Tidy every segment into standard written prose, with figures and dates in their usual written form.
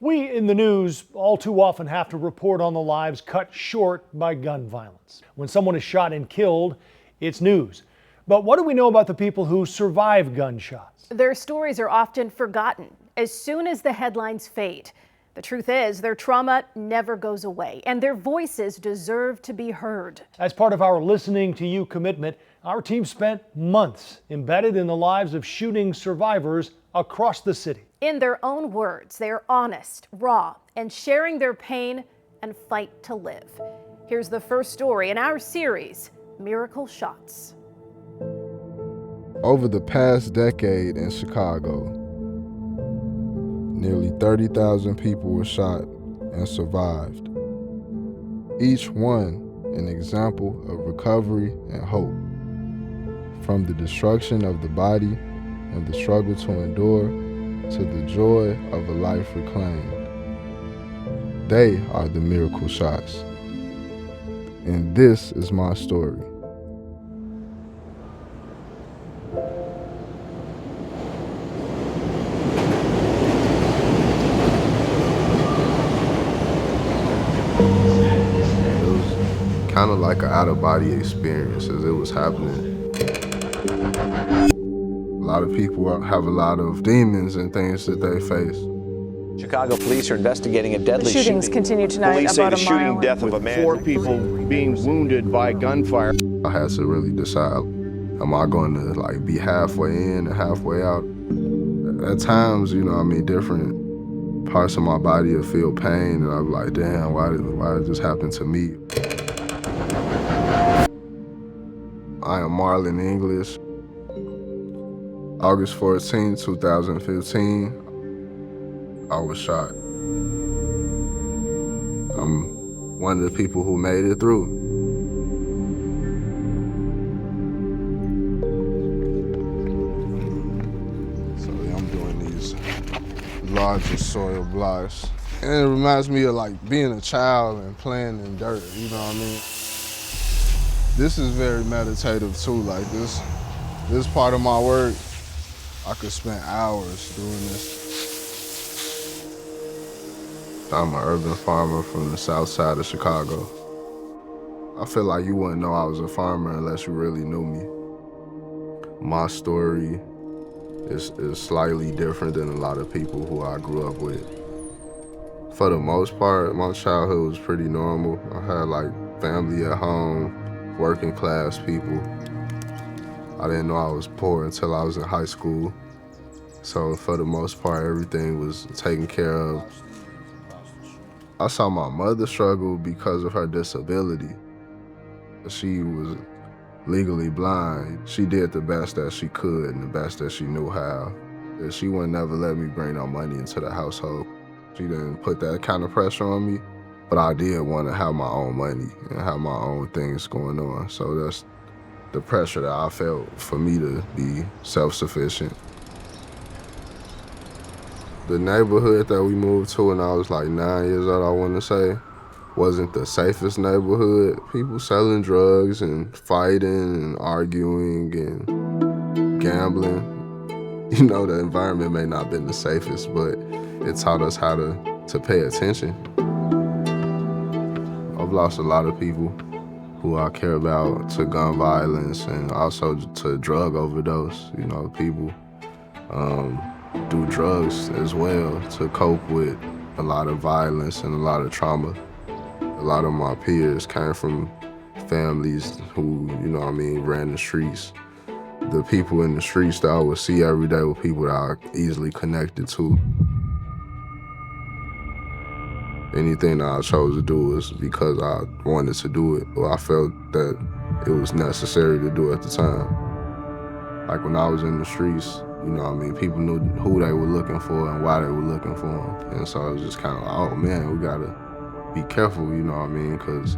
We in the news all too often have to report on the lives cut short by gun violence. When someone is shot and killed, it's news. But what do we know about the people who survive gunshots? Their stories are often forgotten as soon as the headlines fade. The truth is, their trauma never goes away, and their voices deserve to be heard. As part of our Listening to You commitment, our team spent months embedded in the lives of shooting survivors across the city. In their own words, they are honest, raw, and sharing their pain and fight to live. Here's the first story in our series, Miracle Shots. Over the past decade in Chicago, nearly 30,000 people were shot and survived. Each one an example of recovery and hope. From the destruction of the body and the struggle to endure, to the joy of a life reclaimed. They are the miracle shots. And this is my story. It was kind of like an out-of-body experience as it was happening. A lot of people have a lot of demons and things that they face. Chicago police are investigating a deadly The shootings continue tonight. Police say about the a mile shooting death of a man. 4 people being wounded by gunfire. I had to really decide, am I going to be halfway in and halfway out? At times, different parts of my body will feel pain and I'm like, damn, why did this happen to me? I am Marlon English. August 14, 2015, I was shot. I'm one of the people who made it through. So I'm doing these larger soil blocks. And it reminds me of being a child and playing in dirt, you know what I mean? This is very meditative too, this part of my work, I could spend hours doing this. I'm an urban farmer from the south side of Chicago. I feel like you wouldn't know I was a farmer unless you really knew me. My story is slightly different than a lot of people who I grew up with. For the most part, my childhood was pretty normal. I had family at home, working class people. I didn't know I was poor until I was in high school. So for the most part, everything was taken care of. I saw my mother struggle because of her disability. She was legally blind. She did the best that she could and the best that she knew how. She would never let me bring no money into the household. She didn't put that kind of pressure on me, but I did want to have my own money and have my own things going on. So that's the pressure that I felt for me to be self-sufficient. The neighborhood that we moved to when I was 9 years old, I want to say, wasn't the safest neighborhood. People selling drugs and fighting and arguing and gambling. The environment may not have been the safest, but it taught us how to pay attention. I've lost a lot of people who I care about to gun violence and also to drug overdose. People do drugs as well to cope with a lot of violence and a lot of trauma. A lot of my peers came from families who, ran the streets. The people in the streets that I would see every day were people that I easily connected to. Anything that I chose to do was because I wanted to do it, or I felt that it was necessary to do at the time. When I was in the streets, people knew who they were looking for and why they were looking for them. And so it was just kind of oh man, we gotta be careful, because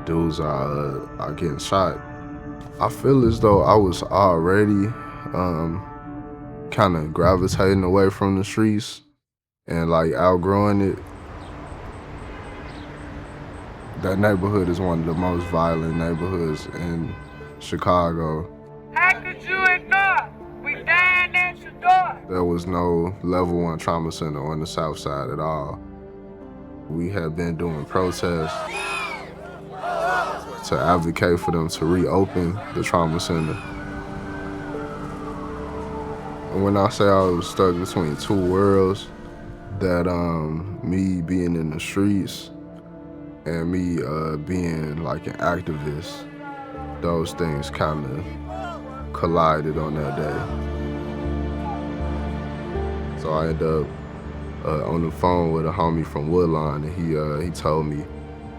dudes are getting shot. I feel as though I was already kind of gravitating away from the streets and outgrowing it. That neighborhood is one of the most violent neighborhoods in Chicago. How could you ignore? We dying at your There was no level 1 trauma center on the south side at all. We had been doing protests to advocate for them to reopen the trauma center. And when I say I was stuck between two worlds, that me being in the streets and me being like an activist, those things kind of collided on that day. So I ended up on the phone with a homie from Woodlawn, and he told me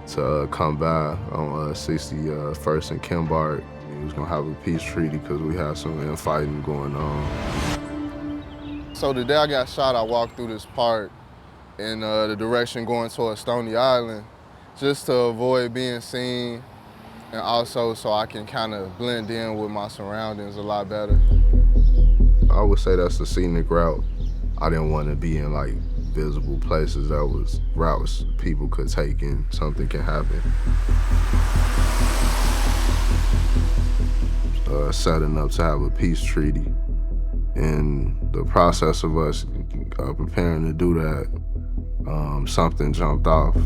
to come by on 61st and Kimbart. He was gonna have a peace treaty because we had some infighting going on. So the day I got shot, I walked through this park in the direction going towards Stony Island, just to avoid being seen, and also so I can kind of blend in with my surroundings a lot better. I would say that's the scenic route. I didn't want to be in like visible places. That was routes people could take and something can happen. Setting up to have a peace treaty. In the process of us preparing to do that, something jumped off.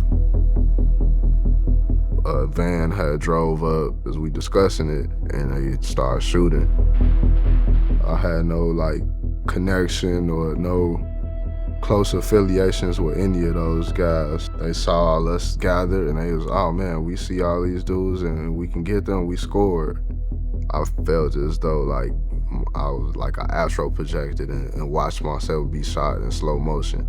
A van had drove up as we discussing it, and they started shooting. I had no like connection or no close affiliations with any of those guys. They saw all us gathered and they was, oh man, we see all these dudes and we can get them, we scored. I felt as though like I was like I astro projected and watched myself be shot in slow motion.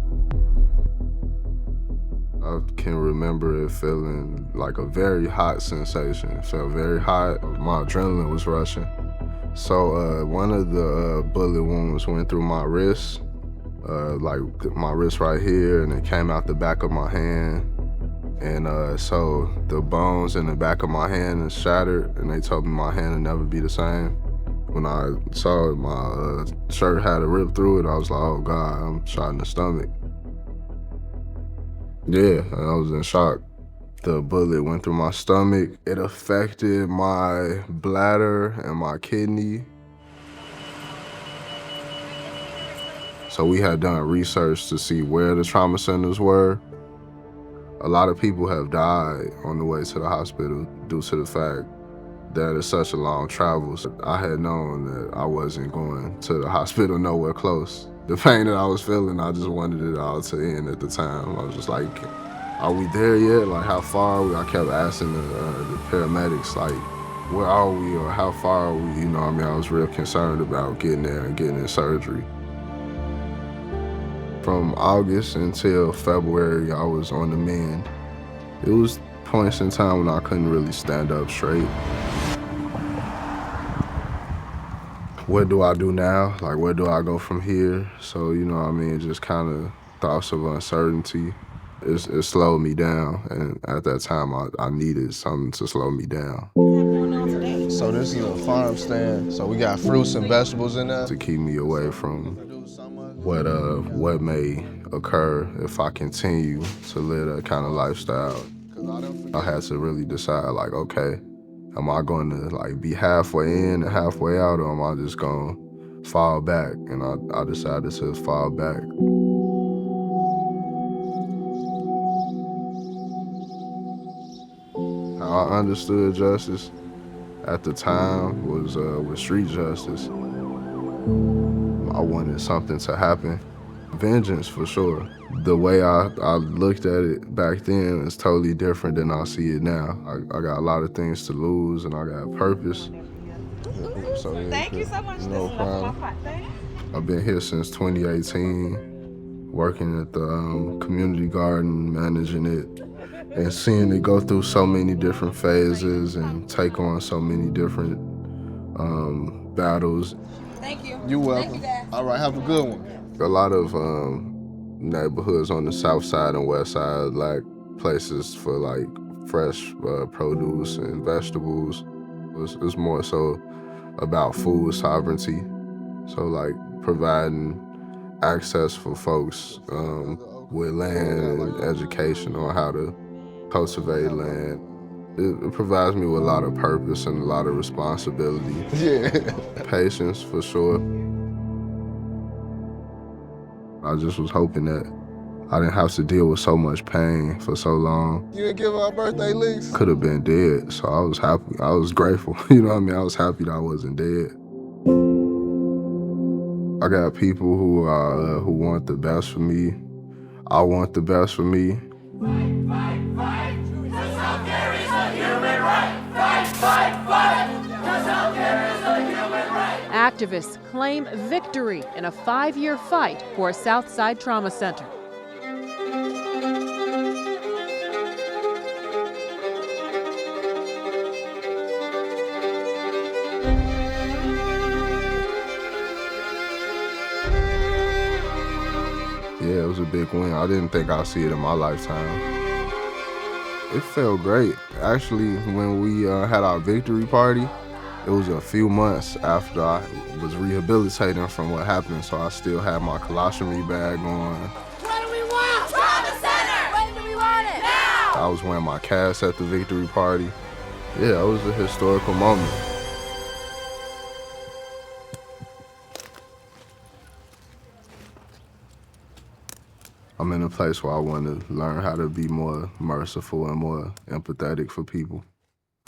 I can remember it feeling like a very hot sensation. It felt very hot. My adrenaline was rushing. So one of the bullet wounds went through my wrist, like my wrist right here, and it came out the back of my hand. And so the bones in the back of my hand is shattered, and they told me my hand would never be the same. When I saw it, my shirt had a rip through it, I was like, oh God, I'm shot in the stomach. Yeah, I was in shock. The bullet went through my stomach. It affected my bladder and my kidney. So we had done research to see where the trauma centers were. A lot of people have died on the way to the hospital due to the fact that it's such a long travel. So I had known that I wasn't going to the hospital nowhere close. The pain that I was feeling, I just wanted it all to end at the time. I was just like, are we there yet? Like, how far are we? I kept asking the paramedics, like, where are we or how far are we? You know what I mean? I was real concerned about getting there and getting in surgery. From August until February, I was on the mend. It was points in time when I couldn't really stand up straight. What do I do now? Like, where do I go from here? So, you know what I mean, just kind of thoughts of uncertainty. It slowed me down, and at that time, I needed something to slow me down. So this is a farm stand, so we got fruits and vegetables in there. To keep me away from what may occur if I continue to live that kind of lifestyle. I had to really decide, like, okay, am I going to like be halfway in and halfway out, or am I just going to fall back? And I decided to fall back. How I understood justice at the time was with street justice. I wanted something to happen. Vengeance, for sure. The way I looked at it back then is totally different than I see it now. I got a lot of things to lose, and I got purpose. So, yeah, Thank you so much. No problem. I've been here since 2018, working at the community garden, managing it, and seeing it go through so many different phases and take on so many different battles. Thank you. You're welcome. Thank you, Dad. All right, have a good one. A lot of neighborhoods on the south side and west side lack places for like fresh produce and vegetables. It's more so about food sovereignty. So like providing access for folks with land and education on how to cultivate land. It provides me with a lot of purpose and a lot of responsibility. Yeah. Patience, for sure. I just was hoping that I didn't have to deal with so much pain for so long. You didn't give her birthday links? Could have been dead, so I was happy. I was grateful, you know what I mean? I was happy that I wasn't dead. I got people who want the best for me. I want the best for me. Fight, fight, fight, 'cause healthcare is a human right. Fight, fight, fight, 'cause healthcare is a human right. Activists claim victory in a 5-year fight for a Southside Trauma Center. Yeah, it was a big win. I didn't think I'd see it in my lifetime. It felt great. Actually, when we had our victory party, it was a few months after I was rehabilitating from what happened, so I still had my colostomy bag on. What do we want? Trauma Center! When do we want it? Now! I was wearing my cast at the victory party. Yeah, it was a historical moment. I'm in a place where I want to learn how to be more merciful and more empathetic for people.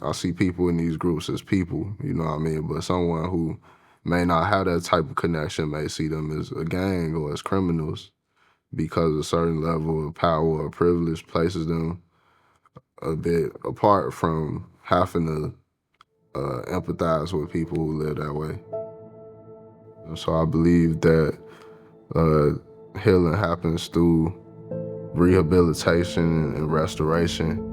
I see people in these groups as people, you know what I mean? But someone who may not have that type of connection may see them as a gang or as criminals because a certain level of power or privilege places them a bit apart from having to empathize with people who live that way. And so I believe that healing happens through rehabilitation and restoration.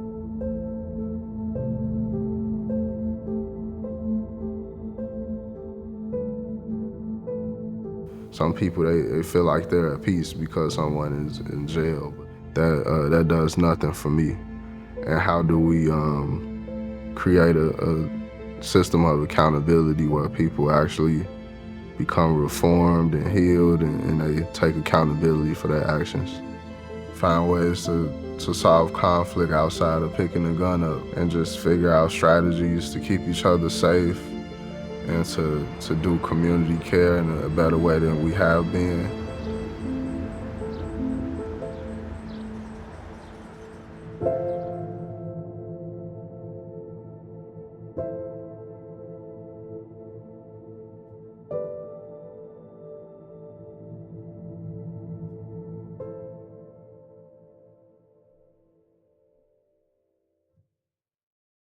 Some people, they feel like they're at peace because someone is in jail. That does nothing for me. And how do we create a system of accountability where people actually become reformed and healed and they take accountability for their actions? Find ways to solve conflict outside of picking a gun up and just figure out strategies to keep each other safe and to do community care in a better way than we have been.